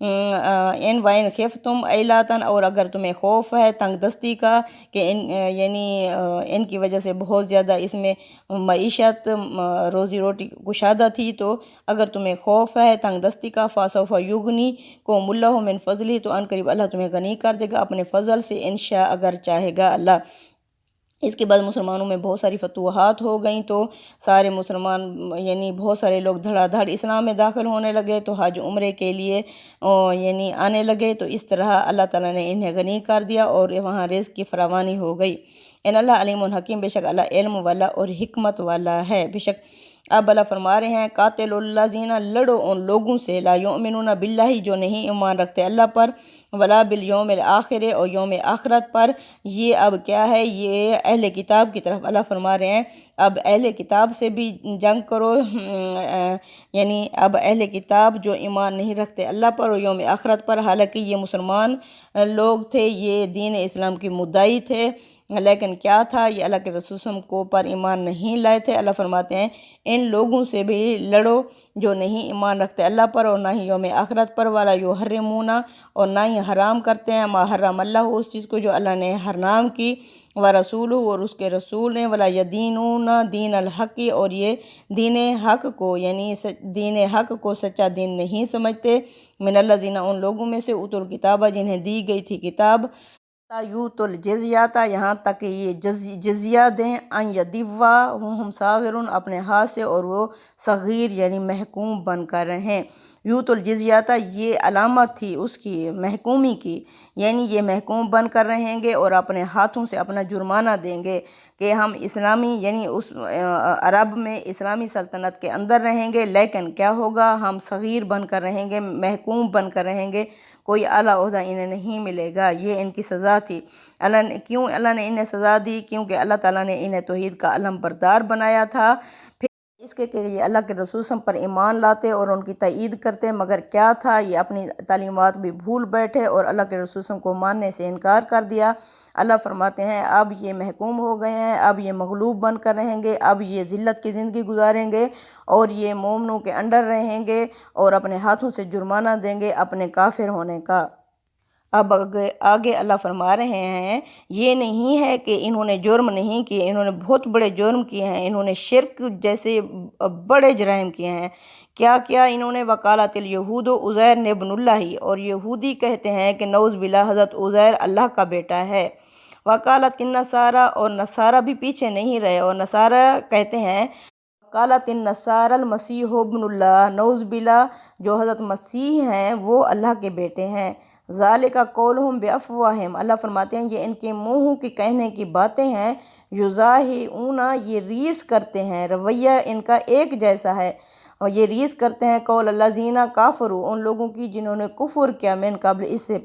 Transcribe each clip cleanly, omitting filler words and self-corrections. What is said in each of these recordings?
ان وائن خف تم ایلاتن، اور اگر تمہیں خوف ہے تنگ دستی کا کہ ان کی وجہ سے بہت زیادہ اس میں معیشت روزی روٹی کشادہ تھی، تو اگر تمہیں خوف ہے تنگ دستی کا فاسوف یغنی کو اللہ من فضلی، تو ان قریب اللہ تمہیں غنی کر دے گا اپنے فضل سے، انشاء اگر چاہے گا اللہ۔ اس کے بعد مسلمانوں میں بہت ساری فتوحات ہو گئیں، تو سارے مسلمان بہت سارے لوگ دھڑا دھڑ اسلام میں داخل ہونے لگے، تو حج عمرے کے لیے آنے لگے، تو اس طرح اللہ تعالیٰ نے انہیں غنی کر دیا اور وہاں رزق کی فراوانی ہو گئی۔ ان اللہ علیم الحکیم، بے شک اللہ علم والا اور حکمت والا ہے۔ بے شک اب اللہ فرما رہے ہیں قاتل الذین، لڑو ان لوگوں سے لا یؤمنون باللہ، جو نہیں ایمان رکھتے اللہ پر، ولا بالیوم الآخر، اور یوم آخرت پر۔ یہ اب کیا ہے، یہ اہل کتاب کی طرف اللہ فرما رہے ہیں اب اہل کتاب سے بھی جنگ کرو، اب اہل کتاب جو ایمان نہیں رکھتے اللہ پر اور یوم آخرت پر، حالانکہ یہ مسلمان لوگ تھے، یہ دین اسلام کی مدعی تھے، لیکن کیا تھا، یہ اللہ کے رسول صلی اللہ علیہ وسلم کو پر ایمان نہیں لائے تھے۔ اللہ فرماتے ہیں ان لوگوں سے بھی لڑو جو نہیں ایمان رکھتے اللہ پر اور نہ ہی یوم آخرت پر، والا یحرمون، اور نہ ہی حرام کرتے ہیں ما حرم اللہ، اس چیز کو جو اللہ نے حرام کی، ورسولہ، اور اس کے رسول نے، ولا یدینون دین الحق، اور یہ دین حق کو دین حق کو سچا دین نہیں سمجھتے، من الذین، ان لوگوں میں سے اوتوا الکتاب، جنہیں دی گئی تھی کتاب، یؤتوا الجزیۃ، یہاں تک کہ یہ جزیہ دیں، ان یدوا وہم صاغرون، اپنے ہاتھ سے اور وہ صغیر محکوم بن کر رہیں۔ یؤتوا الجزیۃ، یہ علامت تھی اس کی محکومی کی، یہ محکوم بن کر رہیں گے اور اپنے ہاتھوں سے اپنا جرمانہ دیں گے کہ ہم اسلامی اس عرب میں اسلامی سلطنت کے اندر رہیں گے، لیکن کیا ہوگا، ہم صغیر بن کر رہیں گے، محکوم بن کر رہیں گے، کوئی اعلیٰ عہدہ انہیں نہیں ملے گا۔ یہ ان کی سزا تھی۔ کیوں اللہ نے انہیں سزا دی؟ کیونکہ اللہ تعالیٰ نے انہیں توحید کا علم بردار بنایا تھا، پھر اس کے کہ یہ اللہ کے رسول صلی اللہ علیہ وسلم پر ایمان لاتے اور ان کی تائید کرتے، مگر کیا تھا، یہ اپنی تعلیمات بھی بھول بیٹھے اور اللہ کے رسول صلی اللہ علیہ وسلم کو ماننے سے انکار کر دیا۔ اللہ فرماتے ہیں اب یہ محکوم ہو گئے ہیں، اب یہ مغلوب بن کر رہیں گے، اب یہ ذلت کی زندگی گزاریں گے اور یہ مومنوں کے انڈر رہیں گے اور اپنے ہاتھوں سے جرمانہ دیں گے اپنے کافر ہونے کا۔ اب آگے اللہ فرما رہے ہیں یہ نہیں ہے کہ انہوں نے جرم نہیں کیے، انہوں نے بہت بڑے جرم کیے ہیں، انہوں نے شرک جیسے بڑے جرائم کیے ہیں۔ کیا کیا انہوں نے؟ وقالت الیہود عزیر ابن اللہ، اور یہودی کہتے ہیں کہ نعوذ باللہ حضرت عزیر اللہ کا بیٹا ہے۔ وقالت النصارى، اور نصارہ بھی پیچھے نہیں رہے، اور نصارہ کہتے ہیں قالت النصارى المسیح ابن اللہ، نعوذ باللہ جو حضرت مسیح ہیں وہ اللہ کے بیٹے ہیں۔ ذالک قولہم بافواہہم، اللہ فرماتے ہیں یہ ان کے منہوں کی کہنے کی باتیں ہیں، یضاہئون، یہ ریس کرتے ہیں، رویہ ان کا ایک جیسا ہے، اور یہ ریس کرتے ہیں قول الذین کافروا، ان لوگوں کی جنہوں نے کفر کیا، من قبل، اس سے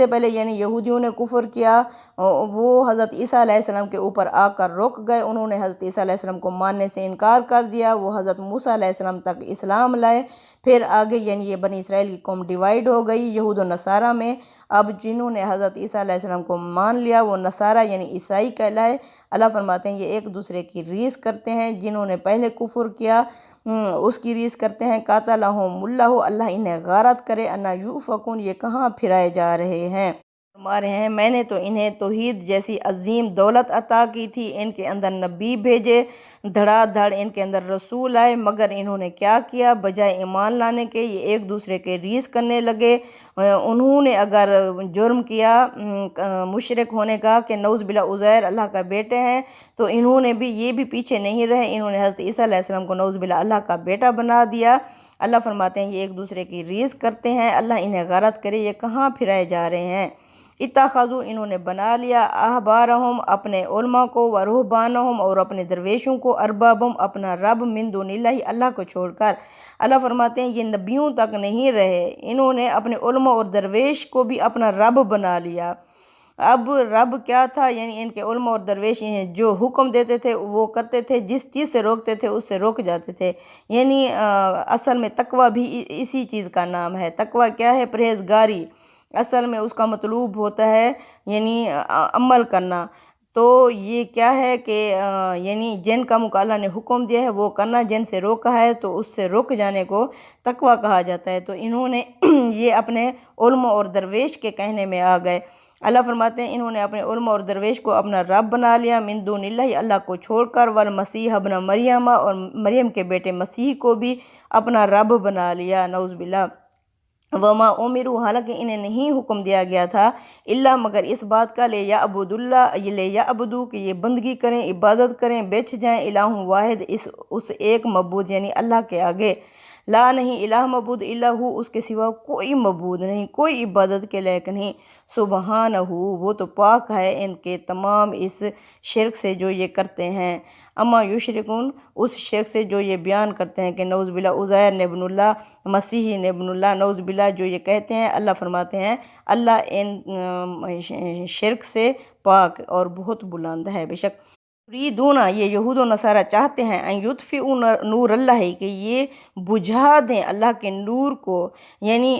پہلے یہودیوں نے کفر کیا، وہ حضرت عیسیٰ علیہ السلام کے اوپر آ کر رک گئے، انہوں نے حضرت عیسیٰ علیہ السلام کو ماننے سے انکار کر دیا، وہ حضرت موسیٰ علیہ السلام تک اسلام لائے، پھر آگے یہ بنی اسرائیل کی قوم ڈیوائیڈ ہو گئی یہود و نصارہ میں، اب جنہوں نے حضرت عیسیٰ علیہ السلام کو مان لیا وہ نصارہ عیسائی کہلائے۔ اللہ فرماتے ہیں یہ ایک دوسرے کی ریس کرتے ہیں، جنہوں نے پہلے کفر کیا اس کی ریس کرتے ہیں، قاتلہم اللہ، اللہ انہیں غارت کرے، انا یؤفکون، یہ کہاں پھرائے جا رہے ہیں۔ فرما رہے ہیں میں نے تو انہیں توحید جیسی عظیم دولت عطا کی تھی، ان کے اندر نبی بھیجے، دھڑا دھڑ ان کے اندر رسول آئے، مگر انہوں نے کیا کیا، بجائے ایمان لانے کے یہ ایک دوسرے کے ریس کرنے لگے۔ انہوں نے اگر جرم کیا مشرک ہونے کا کہ نعوذ باللہ عزیر اللہ کا بیٹے ہیں، تو انہوں نے بھی یہ بھی پیچھے نہیں رہے، انہوں نے حضرت عیسیٰ علیہ السلام کو نعوذ باللہ اللہ کا بیٹا بنا دیا۔ اللہ فرماتے ہیں یہ ایک دوسرے کی ریس کرتے ہیں، اللہ انہیں غارت کرے، یہ کہاں پھرائے جا رہے ہیں۔ اتخذوا، انہوں نے بنا لیا، احبارہم، اپنے علماء کو، ورہبانہم، اور اپنے درویشوں کو، اربابہم، اپنا رب، من دون اللہ، اللہ کو چھوڑ کر۔ اللہ فرماتے ہیں یہ نبیوں تک نہیں رہے، انہوں نے اپنے علماء اور درویش کو بھی اپنا رب بنا لیا۔ اب رب کیا تھا، ان کے علماء اور درویش جو حکم دیتے تھے وہ کرتے تھے، جس چیز سے روکتے تھے اس سے روک جاتے تھے، اصل میں تقویٰ بھی اسی چیز کا نام ہے۔ تقویٰ کیا ہے؟ پرہیزگاری، اصل میں اس کا مطلوب ہوتا ہے عمل کرنا۔ تو یہ کیا ہے کہ یعنی جن کا اللہ نے حکم دیا ہے وہ کرنا، جن سے روکا ہے تو اس سے رک جانے کو تقویٰ کہا جاتا ہے۔ تو انہوں نے یہ اپنے علماء اور درویش کے کہنے میں آ گئے۔ اللہ فرماتے ہیں انہوں نے اپنے علماء اور درویش کو اپنا رب بنا لیا، من دون اللہ، اللہ کو چھوڑ کر، والمسیح ابن مریم، اور مریم کے بیٹے مسیح کو بھی اپنا رب بنا لیا، نعوذ باللہ۔ وما امروا، حالانکہ انہیں نہیں حکم دیا گیا تھا اللہ مگر اس بات کا، لیعبدوا کہ یہ بندگی کریں، عبادت کریں، بیٹھ جائیں، الہ واحد، اس ایک معبود یعنی اللہ کے آگے، لا نہیں الہ معبود الا ہو، اس کے سوا کوئی معبود نہیں، کوئی عبادت کے لائق نہیں، سبحانہ، وہ تو پاک ہے ان کے تمام اس شرک سے جو یہ کرتے ہیں، اما یشرکون، اس شرک سے جو یہ بیان کرتے ہیں کہ نعوذ باللہ عزیر نے ابن اللہ، مسیح نے ابن اللہ، نعوذ باللہ جو یہ کہتے ہیں، اللہ فرماتے ہیں اللہ ان شرک سے پاک اور بہت بلند ہے۔ بے شک یریدون، یہ یہود و نصارہ چاہتے ہیں، ان یطفئوا نور اللہ، کہ یہ بجھا دیں اللہ کے نور کو، یعنی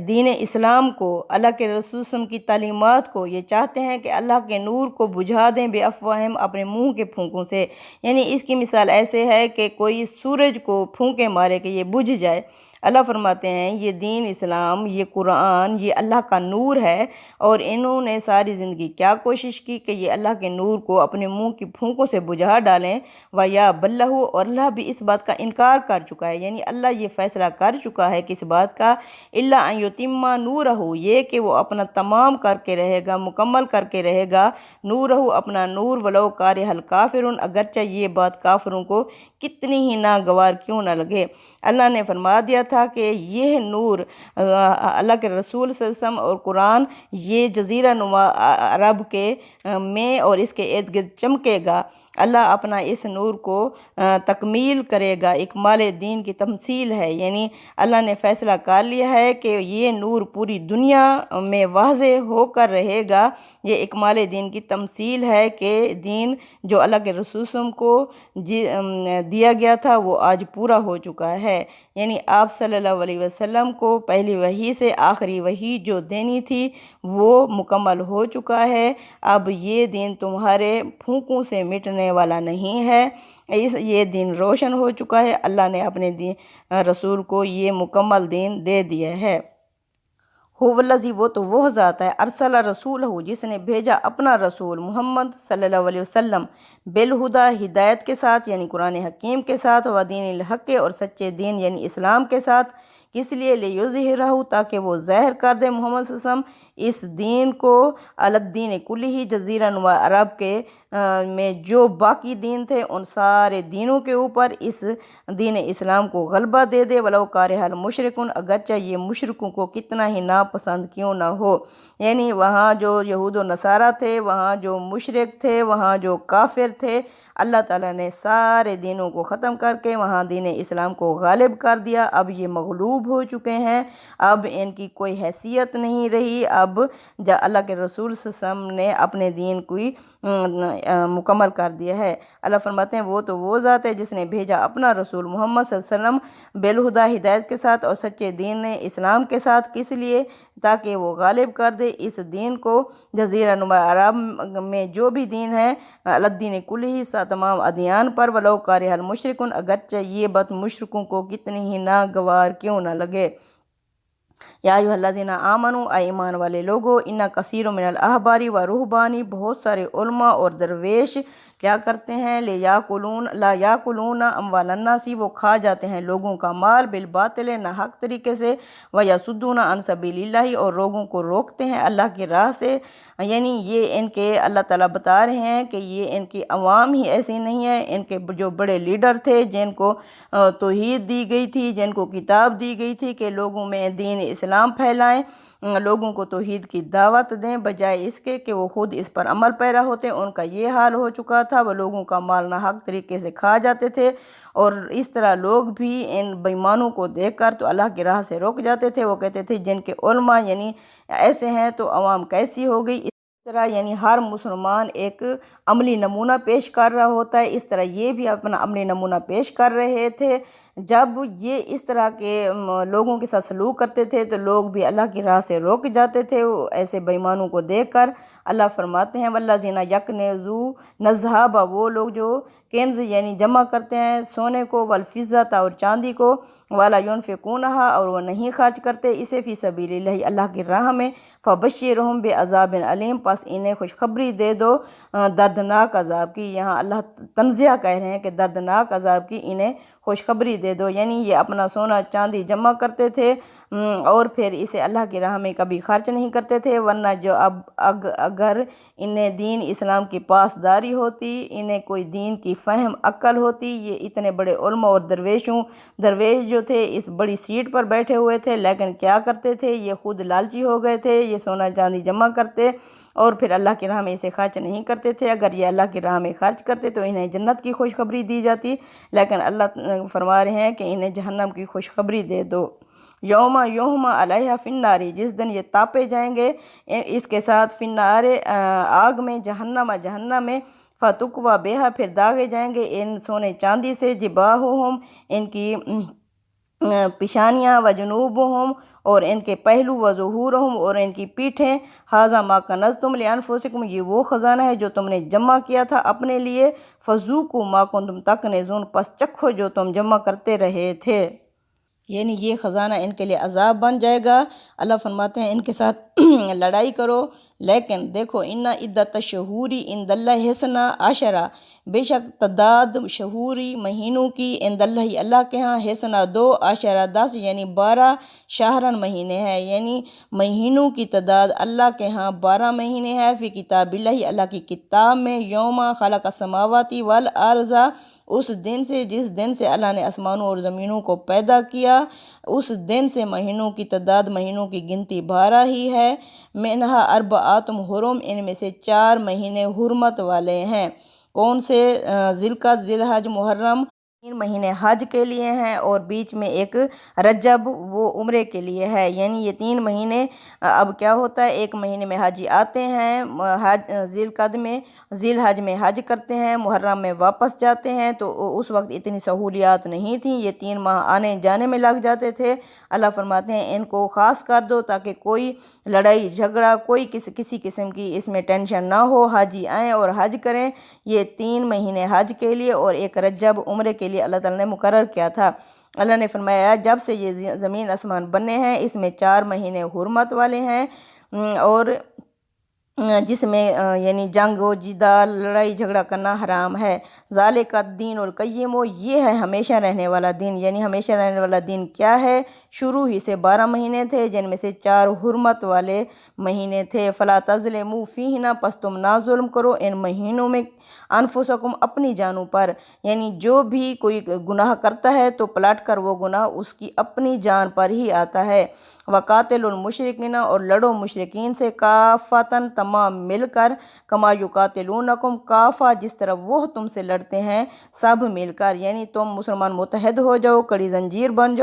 دین اسلام کو، اللہ کے رسول صلی اللہ علیہ وسلم کی تعلیمات کو، یہ چاہتے ہیں کہ اللہ کے نور کو بجھا دیں، بے افواہم، اپنے منہ کے پھونکوں سے۔ یعنی اس کی مثال ایسے ہے کہ کوئی سورج کو پھونکے مارے کہ یہ بجھ جائے۔ اللہ فرماتے ہیں یہ دین اسلام، یہ قرآن، یہ اللہ کا نور ہے، اور انہوں نے ساری زندگی کیا کوشش کی کہ یہ اللہ کے نور کو اپنے منہ کی پھونکوں سے بجھا ڈالیں، وَيَأْبَى، اور اللہ بھی اس بات کا انکار کر چکا ہے، یعنی اللہ یہ فیصلہ کر چکا ہے کس بات کا، إِلَّا أَن يُتِمَّ نُورَهُ، یہ کہ وہ اپنا تمام کر کے رہے گا، مکمل کر کے رہے گا، نورہ، اپنا نور، وَلَوْ كَرِهَ الْكَافِرُونَ، اگرچہ یہ بات کافروں کو کتنی ہی ناگوار کیوں نہ لگے۔ اللہ نے فرما دیا تھا کہ یہ نور اللہ کے رسول صلی اللہ علیہ وسلم اور قرآن یہ جزیرہ نما عرب کے میں اور اس کے ارد گرد چمکے گا، اللہ اپنا اس نور کو تکمیل کرے گا، اکمال دین کی تمثیل ہے، یعنی اللہ نے فیصلہ کر لیا ہے کہ یہ نور پوری دنیا میں واضح ہو کر رہے گا، یہ اکمال دین کی تمثیل ہے کہ دین جو اللہ کے رسول صلی اللہ علیہ وسلم کو دیا گیا تھا وہ آج پورا ہو چکا ہے، یعنی آپ صلی اللہ علیہ وسلم کو پہلی وحی سے آخری وحی جو دینی تھی وہ مکمل ہو چکا ہے، اب یہ دین تمہارے پھونکوں سے مٹنے والا نہیں ہے، یہ دین روشن ہو چکا ہے، اللہ نے اپنے رسول کو یہ مکمل دین دے دیا ہے۔ هو الذی، وہ ذات ہے، ارسل رسولہ، جس نے بھیجا اپنا رسول محمد صلی اللہ علیہ وسلم، بالہدی، ہدایت کے ساتھ یعنی قرآن حکیم کے ساتھ، ودین الحق، اور سچے دین یعنی اسلام کے ساتھ، کس لیے، لیظہرہ، تاکہ وہ ظاہر کر دے محمد صلی اللہ علیہ وسلم اس دین کو، الدین کلہ، جزیرہ نما عرب کے میں جو باقی دین تھے ان سارے دینوں کے اوپر اس دین اسلام کو غلبہ دے دے، ولو کارہ المشرکون، اگرچہ یہ مشرکوں کو کتنا ہی ناپسند کیوں نہ ہو، یعنی وہاں جو یہود و نصارہ تھے، وہاں جو مشرک تھے، وہاں جو کافر تھے، اللہ تعالیٰ نے سارے دینوں کو ختم کر کے وہاں دین اسلام کو غالب کر دیا، اب یہ مغلوب ہو چکے ہیں، اب ان کی کوئی حیثیت نہیں رہی، اب اللہ کے رسول صلی اللہ علیہ وسلم نے اپنے دین کو مکمل کر دیا ہے۔ اللہ فرماتے ہیں وہ ذات ہے جس نے بھیجا اپنا رسول محمد صلی اللہ علیہ وسلم بالہدی، ہدایت کے ساتھ، اور سچے دین اسلام کے ساتھ، کس لیے، تاکہ وہ غالب کر دے اس دین کو، جزیرہ نما عرب میں جو بھی دین ہے، الدین کلہ، تمام ادیان پر، ولو کارہ المشرکون، اگرچہ یہ بات مشرکوں کو کتنی ہی ناگوار کیوں نہ لگے۔ یا ایھا الذین آمنوا، اے ایمان والے لوگو، ان کثیر من الاحبار و رہبان، بہت سارے علماء اور درویش کیا کرتے ہیں، لا یاکلون اموال الناس، وہ کھا جاتے ہیں لوگوں کا مال، بالباطل، ناحق طریقے سے، ویصدون عن سبیل اللہ، اور لوگوں کو روکتے ہیں اللہ کی راہ سے، یعنی یہ ان کے اللہ تعالیٰ بتا رہے ہیں کہ یہ ان کی عوام ہی ایسی نہیں ہے، ان کے جو بڑے لیڈر تھے جن کو توحید دی گئی تھی، جن کو کتاب دی گئی تھی کہ لوگوں میں دین اسلام پھیلائیں، لوگوں کو توحید کی دعوت دیں، بجائے اس کے کہ وہ خود اس پر عمل پیرا ہوتے، ان کا یہ حال ہو چکا تھا، وہ لوگوں کا مال ناحق طریقے سے کھا جاتے تھے، اور اس طرح لوگ بھی ان بےایمانوں کو دیکھ کر تو اللہ کی راہ سے رک جاتے تھے، وہ کہتے تھے جن کے علماء یعنی ایسے ہیں تو عوام کیسی ہو گئی، اس طرح یعنی ہر مسلمان ایک عملی نمونہ پیش کر رہا ہوتا ہے، اس طرح یہ بھی اپنا عملی نمونہ پیش کر رہے تھے، جب یہ اس طرح کے لوگوں کے ساتھ سلوک کرتے تھے تو لوگ بھی اللہ کی راہ سے روک جاتے تھے ایسے بے ایمانوں کو دیکھ کر۔ اللہ فرماتے ہیں والذین یکنزون الذھب، وہ لوگ جو کنز یعنی جمع کرتے ہیں سونے کو، والفضة اور چاندی کو، ولا ينفقونها اور وہ نہیں خرچ کرتے اسے فی سبیل اللہ اللہ کی راہ میں، فبشرہم بعذاب علیم، پس انہیں خوشخبری دے دو دردناک عذاب کی۔ یہاں اللہ تنزیہ کہہ رہے ہیں کہ دردناک عذاب کی انہیں خوشخبری دے دو، یعنی یہ اپنا سونا چاندی جمع کرتے تھے اور پھر اسے اللہ کی راہ میں کبھی خرچ نہیں کرتے تھے، ورنہ جو اگر انہیں دین اسلام کی پاسداری ہوتی، انہیں کوئی دین کی فہم عقل ہوتی، یہ اتنے بڑے علماء اور درویش جو تھے اس بڑی سیٹ پر بیٹھے ہوئے تھے، لیکن کیا کرتے تھے، یہ خود لالچی ہو گئے تھے، یہ سونا چاندی جمع کرتے اور پھر اللہ کی راہ میں اسے خرچ نہیں کرتے تھے۔ اگر یہ اللہ کی راہ میں خرچ کرتے تو انہیں جنت کی خوشخبری دی جاتی، لیکن اللہ فرما رہے ہیں کہ انہیں جہنم کی خوشخبری دے دو۔ یوم علیہ فی النار، جس دن یہ تاپے جائیں گے اس کے ساتھ، فی النار آگ میں، جہنم میں، فتکوی بہا پھر داغے جائیں گے ان سونے چاندی سے، جباہہم ان کی پیشانیاں، وجنوبہم اور ان کے پہلو، وظہورہم اور ان کی پیٹھیں، ھذا ما کنزتم لانفسکم، یہ وہ خزانہ ہے جو تم نے جمع کیا تھا اپنے لیے، فذوقوا ما کنتم تکنزون، پس چکھو جو تم جمع کرتے رہے تھے، یعنی یہ خزانہ ان کے لیے عذاب بن جائے گا۔ اللہ فرماتے ہیں ان کے ساتھ لڑائی کرو، لیکن دیکھو ان عدت الشہور عند اللہ اثنا عشر، بے شک تعداد شہوری مہینوں کی عند اللہ اللہ کے ہاں، اثنا 12 10 یعنی 12 شہرن مہینے ہیں، یعنی مہینوں کی تعداد اللہ کے ہاں 12 مہینے ہے، فی کتاب اللہ اللہ کی کتاب میں، یوم خلق السماوات والارض، اس دن سے جس دن سے اللہ نے آسمانوں اور زمینوں کو پیدا کیا، اس دن سے مہینوں کی تعداد، مہینوں کی گنتی 12 ہی ہے، منہا اربعۃ حرم، ان میں سے 4 مہینے حرمت والے ہیں، کون سے؟ ذی القعدہ، ذی الحج، محرم، 3 مہینے حج کے لیے ہیں، اور بیچ میں ایک رجب وہ عمرے کے لیے ہے، یعنی یہ 3 مہینے۔ اب کیا ہوتا ہے، ایک مہینے میں حاجی آتے ہیں، ذی القعدہ میں، ذی الحج میں حج کرتے ہیں، محرم میں واپس جاتے ہیں، تو اس وقت اتنی سہولیات نہیں تھیں، یہ 3 ماہ آنے جانے میں لگ جاتے تھے۔ اللہ فرماتے ہیں ان کو خاص کر دو تاکہ کوئی لڑائی جھگڑا، کوئی کسی قسم کی اس میں ٹینشن نہ ہو، حاجی آئیں اور حج کریں، یہ 3 مہینے حج کے لیے اور ایک رجب عمرے کے لیے اللہ تعالیٰ نے مقرر کیا تھا۔ اللہ نے فرمایا جب سے یہ زمین آسمان بنے ہیں اس میں 4 مہینے حرمت والے ہیں، اور جس میں یعنی جنگ و جدال، لڑائی جھگڑا کرنا حرام ہے۔ ذالک الدین القیم، یہ ہے ہمیشہ رہنے والا دین، یعنی ہمیشہ رہنے والا دین کیا ہے؟ شروع ہی سے 12 مہینے تھے جن میں سے 4 حرمت والے مہینے تھے۔ فلا تظلموا فیہن، پس تم نہ ظلم کرو ان مہینوں میں، انفسکم اپنی جانوں پر، یعنی جو بھی کوئی گناہ کرتا ہے تو پلٹ کر وہ گناہ اس کی اپنی جان پر ہی آتا ہے۔ وقاتل المشرکین، اور لڑو مشرکین سے، کافۃً تمام مل کر، کما یقاتلونکم کافہ، جس طرح وہ تم سے لڑتے ہیں سب مل کر، یعنی تم مسلمان متحد ہو جاؤ، کڑی زنجیر بن جاؤ۔